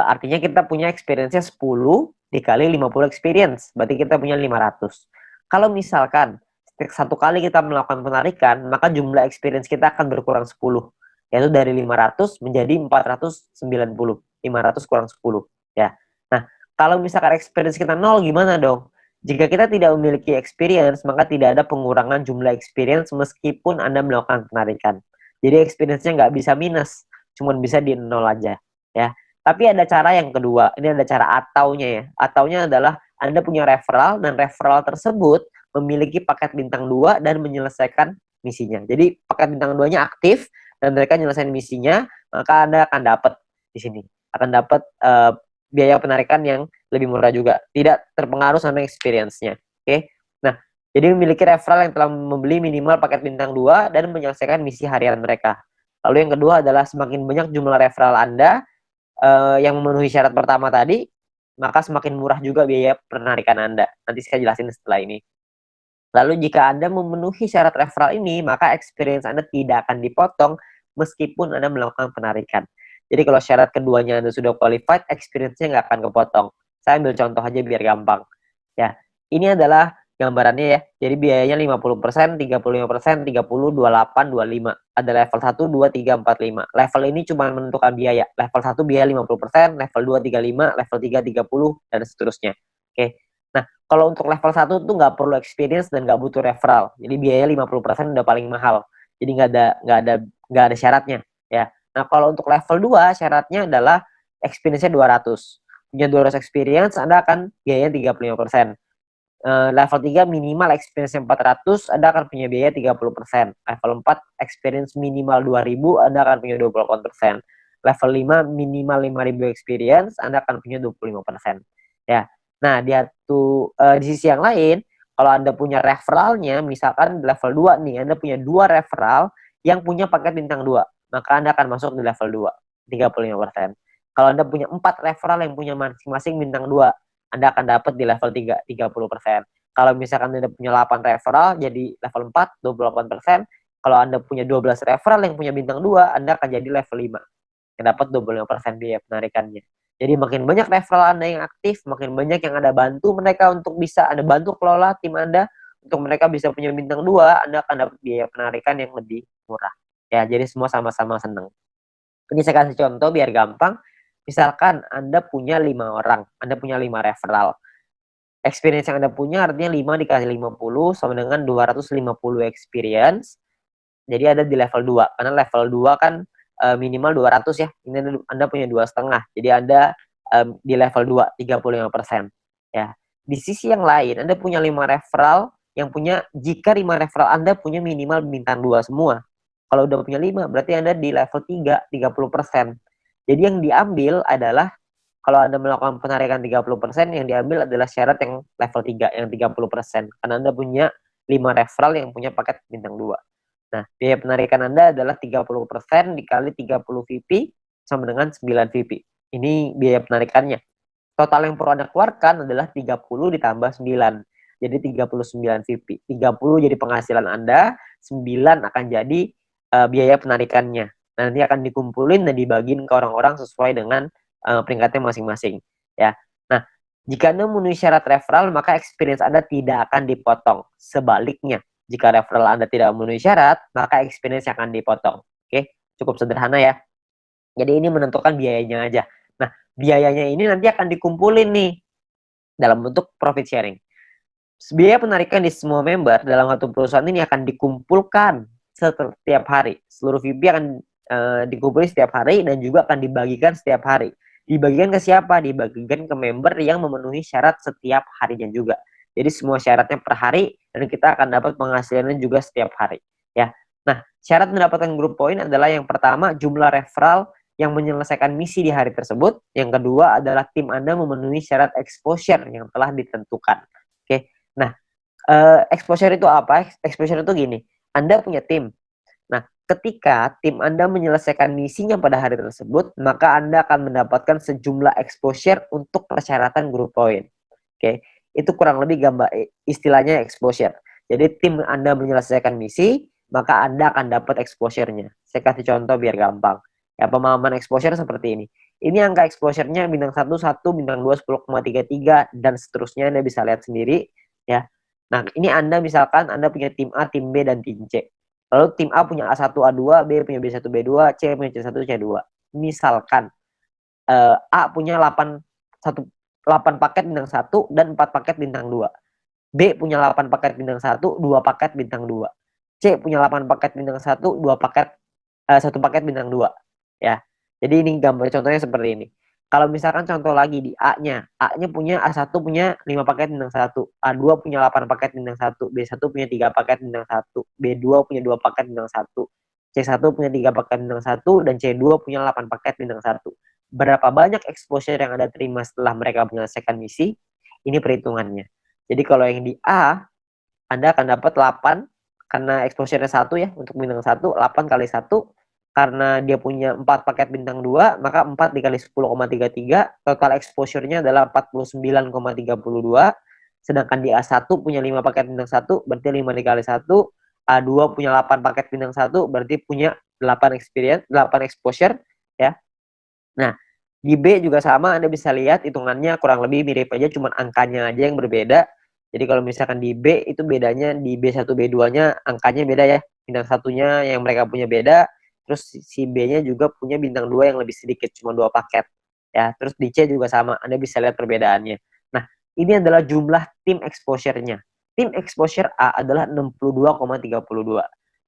artinya kita punya experience-nya 10 dikali 50 experience, berarti kita punya 500. Kalau misalkan satu kali kita melakukan penarikan, maka jumlah experience kita akan berkurang 10, yaitu dari 500 menjadi 490. 500 kurang 10, ya. Nah, kalau misalkan experience kita 0, gimana dong? Jika kita tidak memiliki experience, maka tidak ada pengurangan jumlah experience meskipun Anda melakukan penarikan. Jadi experience-nya nggak bisa minus, cuma bisa di 0 aja, ya. Tapi ada cara yang kedua, ini ada cara ataunya ya. Ataunya adalah Anda punya referral dan referral tersebut memiliki paket bintang 2 dan menyelesaikan misinya. Jadi paket bintang 2-nya aktif dan mereka menyelesaikan misinya, maka Anda akan dapat di sini. Akan dapat biaya penarikan yang lebih murah juga. Tidak terpengaruh sama experience-nya. Oke. Nah, jadi memiliki referral yang telah membeli minimal paket bintang 2 dan menyelesaikan misi harian mereka. Lalu yang kedua adalah semakin banyak jumlah referral Anda yang memenuhi syarat pertama tadi, maka semakin murah juga biaya penarikan Anda. Nanti saya jelasin setelah ini. Lalu jika Anda memenuhi syarat referral ini, maka experience Anda tidak akan dipotong meskipun Anda melakukan penarikan. Jadi kalau syarat keduanya Anda sudah qualified, experience-nya nggak akan kepotong. Saya ambil contoh aja biar gampang. Ya, ini adalah gambarannya ya. Jadi biayanya 50%, 35%, 30, 28, 25. Ada level 1, 2, 3, 4, 5. Level ini cuma menentukan biaya. Level 1 biaya 50%, level 2 35, level 3 30, dan seterusnya. Oke. Nah, kalau untuk level 1 tuh nggak perlu experience dan nggak butuh referral. Jadi biaya 50% udah paling mahal. Jadi nggak ada syaratnya ya. Nah, kalau untuk level 2 syaratnya adalah experience-nya 200. Punya 200 experience, Anda akan biaya 35%. Level 3 minimal experience 400, Anda akan punya biaya 30%. Level 4 experience minimal 2000, Anda akan punya 28%. Level 5 minimal 5000 experience, Anda akan punya 25%. Ya. Nah, di sisi yang lain, kalau Anda punya referralnya, misalkan level 2 nih, Anda punya 2 referral yang punya paket bintang 2, maka Anda akan masuk di level 2, 35%. Kalau Anda punya 4 referral yang punya masing-masing bintang 2, Anda akan dapat di level 3, 30%. Kalau misalkan Anda punya 8 referral, jadi level 4, 28%. Kalau Anda punya 12 referral yang punya bintang 2, Anda akan jadi level 5, yang dapat 25% biaya penarikannya. Jadi makin banyak referral Anda yang aktif, makin banyak yang Anda bantu mereka untuk bisa Anda bantu kelola tim Anda, untuk mereka bisa punya bintang 2, Anda akan dapat biaya penarikan yang lebih murah. Ya, jadi semua sama-sama senang. Ini saya kasih contoh biar gampang. Misalkan Anda punya 5 orang, Anda punya 5 referral. Experience yang Anda punya artinya 5 dikali 50 sama dengan 250 experience. Jadi ada di level 2. Karena level 2 kan minimal 200 ya. Ini Anda punya 2,5. Jadi Anda di level 2, 35%. Ya. Di sisi yang lain, Anda punya 5 referral yang punya, jika 5 referral Anda punya minimal bintang 2 semua. Kalau udah punya 5, berarti Anda di level 3, 30%. Jadi yang diambil adalah, kalau Anda melakukan penarikan 30%, yang diambil adalah syarat yang level 3, yang 30%. Karena Anda punya 5 referral yang punya paket bintang 2. Nah, biaya penarikan Anda adalah 30% dikali 30 VP sama dengan 9 VP. Ini biaya penarikannya. Total yang perlu Anda keluarkan adalah 30 ditambah 9. Jadi 39 VP. 30 jadi penghasilan Anda, 9 akan jadi biaya penarikannya. Nanti akan dikumpulin dan dibagiin ke orang-orang sesuai dengan peringkatnya masing-masing. Ya. Nah, jika Anda memenuhi syarat referral, maka experience Anda tidak akan dipotong. Sebaliknya, jika referral Anda tidak memenuhi syarat, maka experience akan dipotong. Oke, cukup sederhana ya. Jadi ini menentukan biayanya aja. Nah, biayanya ini nanti akan dikumpulin nih dalam bentuk profit sharing. Biaya penarikan di semua member dalam satu perusahaan ini akan dikumpulkan setiap hari. Seluruh VP akan dikumpulkan setiap hari dan juga akan dibagikan setiap hari. Dibagikan ke siapa? Dibagikan ke member yang memenuhi syarat setiap harinya juga. Jadi semua syaratnya per hari dan kita akan dapat penghasilannya juga setiap hari. Ya. Nah, syarat mendapatkan grup poin adalah yang pertama jumlah referral yang menyelesaikan misi di hari tersebut. Yang kedua adalah tim Anda memenuhi syarat exposure yang telah ditentukan. Oke. Nah, exposure itu apa? Exposure itu gini, Anda punya tim. Nah, ketika tim Anda menyelesaikan misinya pada hari tersebut, maka Anda akan mendapatkan sejumlah exposure untuk persyaratan grup poin. Oke, itu kurang lebih gambar istilahnya exposure. Jadi tim Anda menyelesaikan misi, maka Anda akan dapat exposure-nya. Saya kasih contoh biar gampang. Ya, pemahaman exposure seperti ini. Ini angka exposure-nya bintang 1, 1, bintang 2, 10,33, dan seterusnya. Anda bisa lihat sendiri. Ya, Nah, ini Anda misalkan Anda punya tim A, tim B, dan tim C. Lalu tim A punya A1, A2, B punya B1, B2, C punya C1, C2. Misalkan A punya 8 paket bintang 1 dan 4 paket bintang 2. B punya 8 paket bintang 1, 2 paket bintang 2. C punya 8 paket bintang 1, 2 paket 1 paket bintang 2. Ya. Jadi ini gambar contohnya seperti ini. Kalau misalkan contoh lagi di A-nya, A-nya punya A1 punya 5 paket bintang 1, A2 punya 8 paket bintang 1, B1 punya 3 paket bintang 1, B2 punya 2 paket bintang 1, C1 punya 3 paket bintang 1, dan C2 punya 8 paket bintang 1. Berapa banyak exposure yang Anda terima setelah mereka menyelesaikan misi? Ini perhitungannya. Jadi kalau yang di A, Anda akan dapat 8 karena exposure-nya 1 ya, untuk bintang 1, 8 kali 1. Karena dia punya 4 paket bintang 2, maka 4 dikali 10,33, total exposure-nya adalah 49,32. Sedangkan di A1 punya 5 paket bintang 1, berarti 5 dikali 1. A2 punya 8 paket bintang 1, berarti punya 8 experience, 8 exposure ya. Nah, di B juga sama, Anda bisa lihat hitungannya kurang lebih mirip aja, cuma angkanya aja yang berbeda. Jadi kalau misalkan di B itu bedanya di B1, B2-nya angkanya beda ya. Bintang satunya yang mereka punya beda, terus si B-nya juga punya bintang 2 yang lebih sedikit, cuma 2 paket. Ya, terus di C juga sama, Anda bisa lihat perbedaannya. Nah, ini adalah jumlah tim exposure-nya. Tim exposure A adalah 62,32.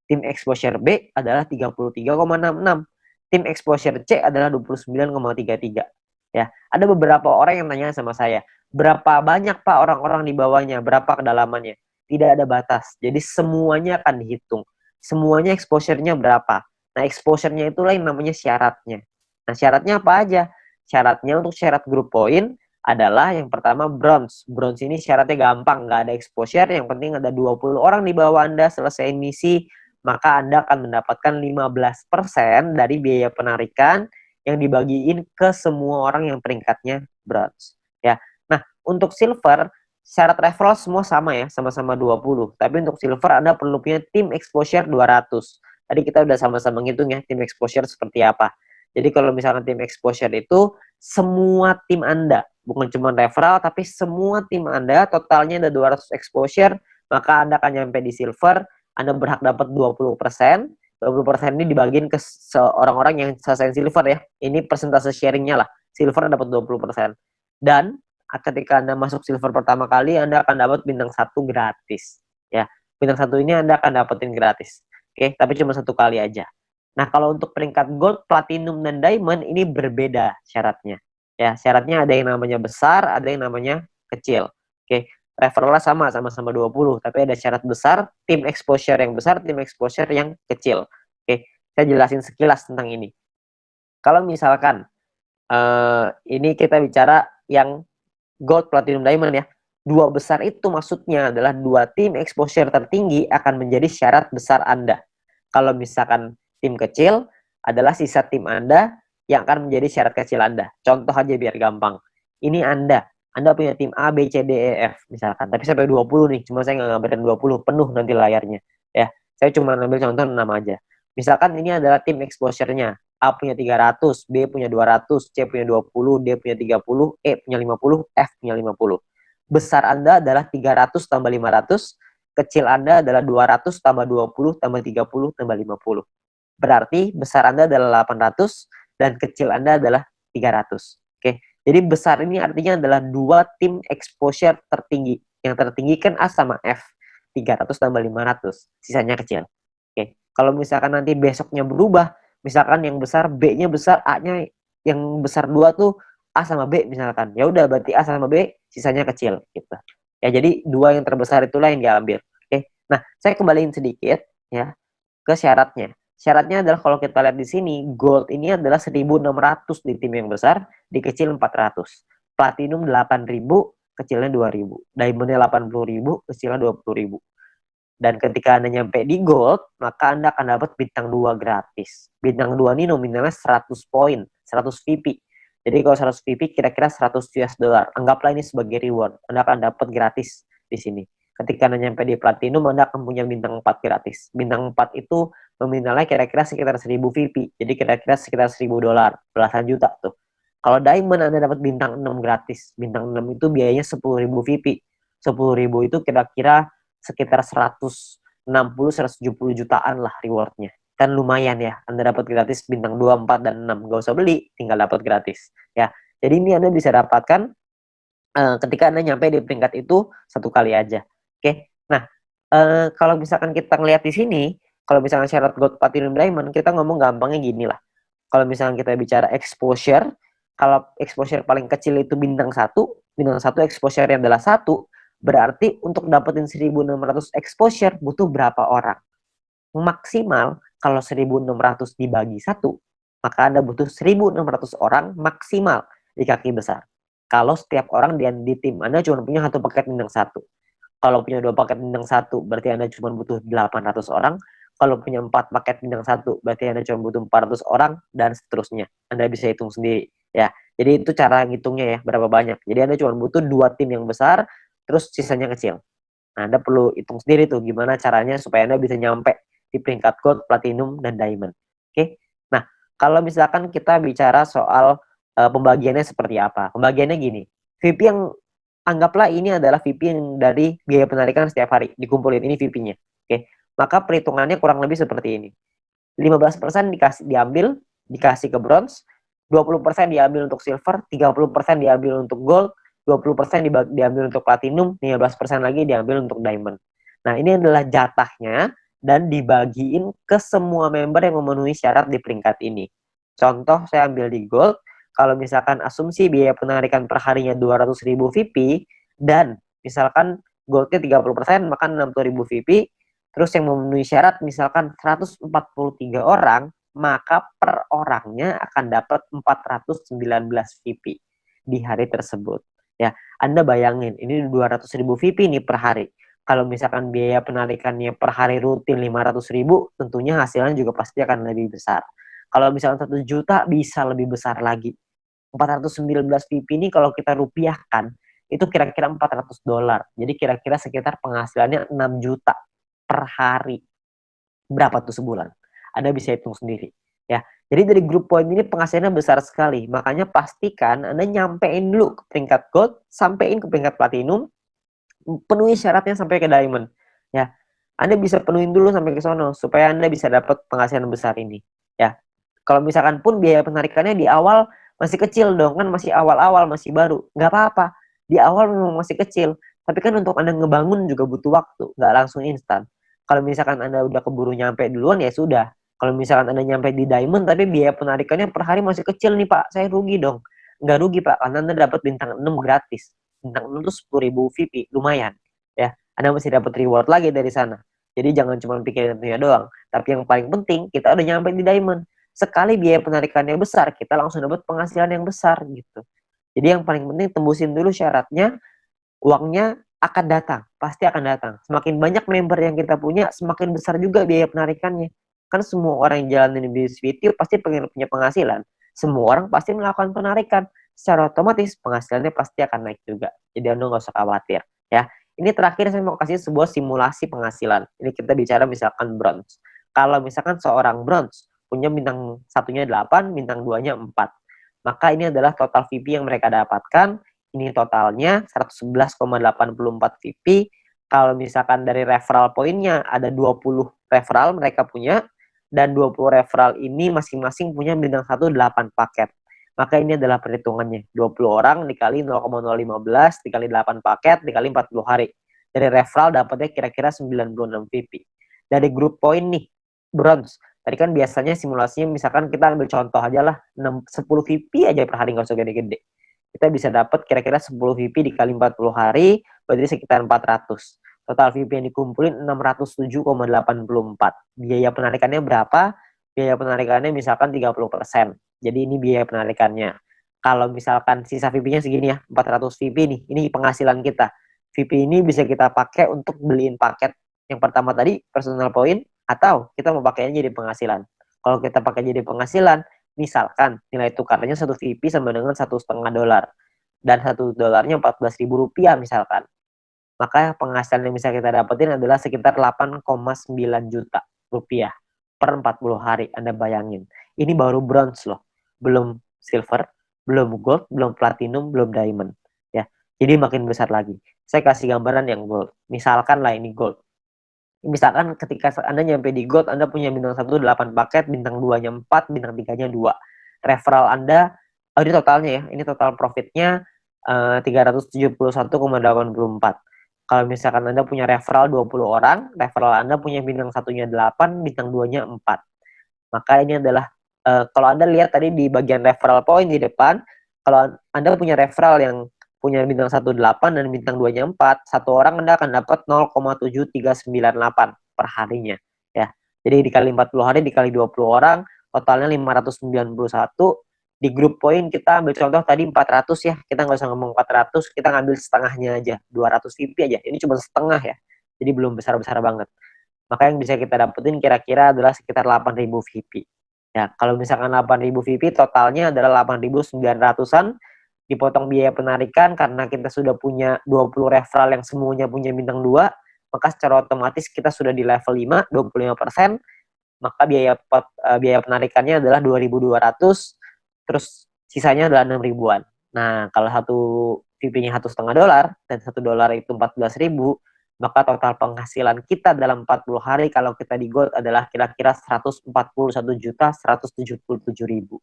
Tim exposure B adalah 33,66. Tim exposure C adalah 29,33. Ya, ada beberapa orang yang tanya sama saya, berapa banyak Pak orang-orang di bawahnya, berapa kedalamannya? Tidak ada batas. Jadi semuanya akan dihitung. Semuanya exposure-nya berapa. Nah, exposure-nya itulah yang namanya syaratnya. Nah, syaratnya apa aja? Syaratnya untuk syarat group point adalah yang pertama bronze. Bronze ini syaratnya gampang, nggak ada exposure, yang penting ada 20 orang di bawah Anda selesai misi, maka Anda akan mendapatkan 15% dari biaya penarikan yang dibagiin ke semua orang yang peringkatnya bronze. Ya. Nah, untuk silver, syarat referral semua sama ya, sama-sama 20. Tapi untuk silver Anda perlu punya tim exposure 200. Tadi kita udah sama-sama ngitung ya, tim exposure seperti apa. Jadi kalau misalkan tim exposure itu semua tim Anda, bukan cuma referral, tapi semua tim Anda totalnya ada 200 exposure, maka Anda akan nyampe di silver. Anda berhak dapat 20%. 20% ini dibagiin ke orang-orang yang selesai silver ya. Ini persentase sharingnya lah. Silver dapat 20%. Dan ketika Anda masuk silver pertama kali, Anda akan dapat bintang 1 gratis. Ya, bintang 1 ini Anda akan dapetin gratis. Oke, tapi cuma 1 kali aja. Nah, kalau untuk peringkat gold, platinum, dan diamond ini berbeda syaratnya. Ya, syaratnya ada yang namanya besar, ada yang namanya kecil. Oke, referralnya sama-sama 20, tapi ada syarat besar, tim exposure yang besar, tim exposure yang kecil. Oke, saya jelasin sekilas tentang ini. Kalau misalkan ini kita bicara yang gold, platinum, diamond ya. Dua besar itu maksudnya adalah dua tim exposure tertinggi akan menjadi syarat besar Anda. Kalau misalkan tim kecil adalah sisa tim Anda yang akan menjadi syarat kecil Anda. Contoh aja biar gampang. Ini Anda punya tim A, B, C, D, E, F misalkan. Tapi sampai 20 nih, cuma saya nggak ngambilin 20, penuh nanti layarnya. Ya, saya cuma ngambil contoh 6 aja. Misalkan ini adalah tim exposure-nya. A punya 300, B punya 200, C punya 20, D punya 30, E punya 50, F punya 50. Besar Anda adalah 300 tambah 500, kecil Anda adalah 200 tambah 20 tambah 30 tambah 50. Berarti besar Anda adalah 800 dan kecil Anda adalah 300. Oke. Jadi besar ini artinya adalah dua tim exposure tertinggi. Yang tertinggi kan A sama F. 300 tambah 500. Sisanya kecil. Oke. Kalau misalkan nanti besoknya berubah, misalkan yang besar B-nya besar, A-nya yang besar 2 tuh A sama B misalkan. Ya udah berarti A sama B sisanya kecil gitu. Ya jadi dua yang terbesar itulah yang diambil. Oke. Nah, saya kembaliin sedikit ya ke syaratnya. Syaratnya adalah kalau kita lihat di sini, gold ini adalah 1.600 di tim yang besar, di kecil 400. Platinum 8.000, kecilnya 2.000. Diamondnya 80.000, kecilnya 20.000. Dan ketika Anda nyampe di gold, maka Anda akan dapat bintang 2 gratis. Bintang 2 ini nominalnya 100 poin, 100 VP. Jadi kalau 100 VP kira-kira 100 US dollar. Anggaplah ini sebagai reward. Anda akan dapat gratis di sini. Ketika Anda nyampe di platinum, Anda akan punya bintang 4 gratis. Bintang 4 itu nominalnya kira-kira sekitar 1000 VP. Jadi kira-kira sekitar 1000 dolar, belasan juta tuh. Kalau diamond Anda dapat bintang 6 gratis. Bintang 6 itu biayanya 10.000 VP. 10.000 itu kira-kira sekitar 160-170 jutaan lah rewardnya. Kan lumayan ya, Anda dapat gratis bintang 2, 4, dan 6. Gak usah beli, tinggal dapat gratis. Ya, jadi ini Anda bisa dapatkan ketika Anda nyampe di peringkat itu satu kali aja. Oke, nah kalau misalkan kita ngelihat di sini, kalau misalkan syarat gold, platinum, diamond, kita ngomong gampangnya gini lah. Kalau misalkan kita bicara exposure, kalau exposure paling kecil itu bintang 1 exposure-nya adalah 1, berarti untuk dapetin 1.600 exposure butuh berapa orang? Maksimal kalau 1.600 dibagi 1, maka Anda butuh 1.600 orang maksimal di kaki besar. Kalau setiap orang di tim Anda cuma punya satu paket bintang 1. Kalau punya 2 paket bintang 1, berarti Anda cuma butuh 800 orang. Kalau punya 4 paket bintang 1, berarti Anda cuma butuh 400 orang, dan seterusnya. Anda bisa hitung sendiri. Ya, jadi itu cara ngitungnya ya, berapa banyak. Jadi Anda cuma butuh 2 tim yang besar, terus sisanya kecil. Nah, Anda perlu hitung sendiri tuh gimana caranya supaya Anda bisa nyampe di peringkat gold, platinum, dan diamond. Oke. Nah, kalau misalkan kita bicara soal pembagiannya seperti apa. Pembagiannya gini. VP yang anggaplah ini adalah VP yang dari biaya penarikan setiap hari dikumpulin, ini VP-nya. Oke. Maka perhitungannya kurang lebih seperti ini. 15% dikasih ke bronze, 20% diambil untuk silver, 30% diambil untuk gold, 20% diambil untuk platinum, 15% lagi diambil untuk diamond. Nah, ini adalah jatahnya dan dibagiin ke semua member yang memenuhi syarat di peringkat ini. Contoh, saya ambil di gold, kalau misalkan asumsi biaya penarikan per harinya 200.000 VP, dan misalkan goldnya 30%, maka 60.000 VP, terus yang memenuhi syarat misalkan 143 orang, maka per orangnya akan dapat 419 VP di hari tersebut. Ya, Anda bayangin, ini 200.000 VP nih per hari. Kalau misalkan biaya penarikannya per hari rutin 500.000, tentunya hasilnya juga pasti akan lebih besar. Kalau misalkan 1 juta, bisa lebih besar lagi. 419 VP ini kalau kita rupiahkan, itu kira-kira $400. Jadi kira-kira sekitar penghasilannya 6 juta per hari. Berapa tuh sebulan? Anda bisa hitung sendiri. Ya, jadi dari grup poin ini penghasilannya besar sekali. Makanya pastikan Anda nyampein dulu ke peringkat gold, sampein ke peringkat platinum, penuhi syaratnya sampai ke diamond. Ya, Anda bisa penuhin dulu sampai ke sono supaya Anda bisa dapat penghasilan besar ini. Ya, kalau misalkan pun biaya penarikannya di awal masih kecil dong, kan masih awal-awal, masih baru, nggak apa-apa. Di awal memang masih kecil, tapi kan untuk Anda ngebangun juga butuh waktu, nggak langsung instan. Kalau misalkan Anda udah keburu nyampe duluan, ya sudah. Kalau misalkan Anda nyampe di diamond tapi biaya penarikannya per hari masih kecil nih Pak, saya rugi dong. Nggak rugi Pak, karena Anda dapat bintang 6 gratis. Bintang 6 itu 10.000 VP, lumayan. Ya, Anda masih dapat reward lagi dari sana. Jadi jangan cuma pikirin tentunya doang. Tapi yang paling penting, kita udah nyampe di diamond. Sekali biaya penarikannya besar, kita langsung dapat penghasilan yang besar gitu. Jadi yang paling penting tembusin dulu syaratnya, uangnya akan datang, pasti akan datang. Semakin banyak member yang kita punya, semakin besar juga biaya penarikannya. Kan semua orang yang jalanin bisnis video pasti pengen punya penghasilan. Semua orang pasti melakukan penarikan. Secara otomatis penghasilannya pasti akan naik juga. Jadi Anda nggak usah khawatir. Ya, ini terakhir saya mau kasih sebuah simulasi penghasilan. Ini kita bicara misalkan bronze. Kalau misalkan seorang bronze punya bintang satunya 8, bintang 2-nya 4. Maka ini adalah total VP yang mereka dapatkan. Ini totalnya 111,84 VP. Kalau misalkan dari referral poinnya ada 20 referral mereka punya, dan 20 referral ini masing-masing punya bintang 1 8 paket. Maka ini adalah perhitungannya. 20 orang dikali 0,015 dikali 8 paket dikali 40 hari. Dari referral dapatnya kira-kira 96 VP. Dari grup poin nih, bronze. Tadi kan biasanya simulasinya misalkan kita ambil contoh aja lah, 10 VP aja per hari, nggak usah gede-gede. Kita bisa dapat kira-kira 10 VP dikali 40 hari, berarti sekitar 400. Total VP yang dikumpulin 607,84. Biaya penarikannya berapa? Biaya penarikannya misalkan 30%. Jadi ini biaya penarikannya. Kalau misalkan sisa VP-nya segini ya, 400 VP nih, ini penghasilan kita. VP ini bisa kita pakai untuk beliin paket yang pertama tadi, personal point, atau kita mau pakainya jadi penghasilan. Kalau kita pakai jadi penghasilan, misalkan nilai tukarnya 1 VP sama dengan $1,5, dan $1 14.000 rupiah misalkan, maka penghasilan yang bisa kita dapetin adalah sekitar 8,9 juta rupiah per 40 hari. Anda bayangin, ini baru bronze loh, belum silver, belum gold, belum platinum, belum diamond. Ya, jadi makin besar lagi. Saya kasih gambaran yang gold. Misalkan lah ini gold. Misalkan ketika Anda nyampe di gold, Anda punya bintang 1 8 paket, bintang 2-nya 4, bintang 3-nya 2. Referral Anda, ini totalnya ya, ini total profitnya 371,84. Kalau misalkan Anda punya referral 20 orang, referral Anda punya bintang 1-nya 8, bintang 2-nya 4. Maka ini adalah, kalau Anda lihat tadi di bagian referral point di depan, kalau Anda punya referral yang punya bintang 1 8 dan bintang 2-nya 4, satu orang Anda akan dapat 0,7398 per harinya ya. Jadi dikali 40 hari dikali 20 orang, totalnya 591. Di grup poin kita ambil contoh tadi 400 ya. Kita nggak usah ngomong 400, kita ngambil setengahnya aja, 200 VP aja. Ini cuma setengah ya. Jadi belum besar-besar banget. Maka yang bisa kita dapetin kira-kira adalah sekitar 8.000 VP. Ya, kalau misalkan 8.000 VP totalnya adalah 8.900-an, dipotong biaya penarikan karena kita sudah punya 20 referral yang semuanya punya bintang 2, maka secara otomatis kita sudah di level 5, 25%, maka biaya penarikannya adalah 2.200, terus sisanya adalah 6 ribuan. Nah, kalau satu VP-nya $1,5 dan $1 itu 14.000, maka total penghasilan kita dalam 40 hari kalau kita di gold adalah kira-kira 141.177.000.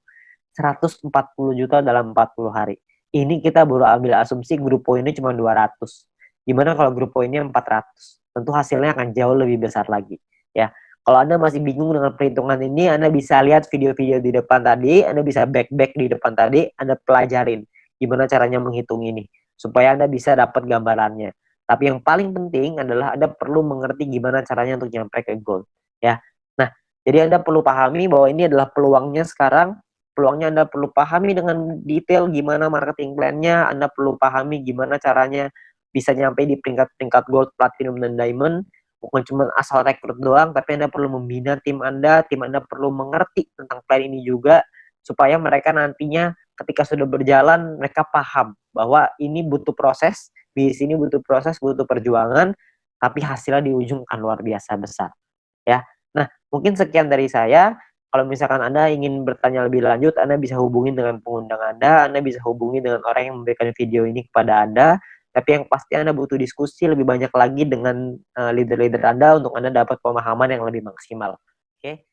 140 juta dalam 40 hari. Ini kita baru ambil asumsi grup poinnya cuma 200. Gimana kalau grup poinnya 400? Tentu hasilnya akan jauh lebih besar lagi. Ya, kalau Anda masih bingung dengan perhitungan ini, Anda bisa lihat video-video di depan tadi, Anda bisa back di depan tadi, Anda pelajarin gimana caranya menghitung ini, supaya Anda bisa dapat gambarannya. Tapi yang paling penting adalah Anda perlu mengerti gimana caranya untuk nyampe ke goal. Ya, nah, jadi Anda perlu pahami bahwa ini adalah peluangnya sekarang. Peluangnya Anda perlu pahami dengan detail gimana marketing plan-nya, Anda perlu pahami gimana caranya bisa nyampe di peringkat-peringkat gold, platinum, dan diamond. Bukan cuma asal rekrut doang, tapi Anda perlu membina tim Anda perlu mengerti tentang plan ini juga, supaya mereka nantinya ketika sudah berjalan, mereka paham bahwa ini butuh proses, di sini butuh proses, butuh perjuangan, tapi hasilnya di ujung akan luar biasa besar. Ya, nah mungkin sekian dari saya. Kalau misalkan Anda ingin bertanya lebih lanjut, Anda bisa hubungi dengan pengundang Anda bisa hubungi dengan orang yang memberikan video ini kepada Anda. Tapi yang pasti Anda butuh diskusi lebih banyak lagi dengan leader-leader Anda untuk Anda dapat pemahaman yang lebih maksimal. Oke.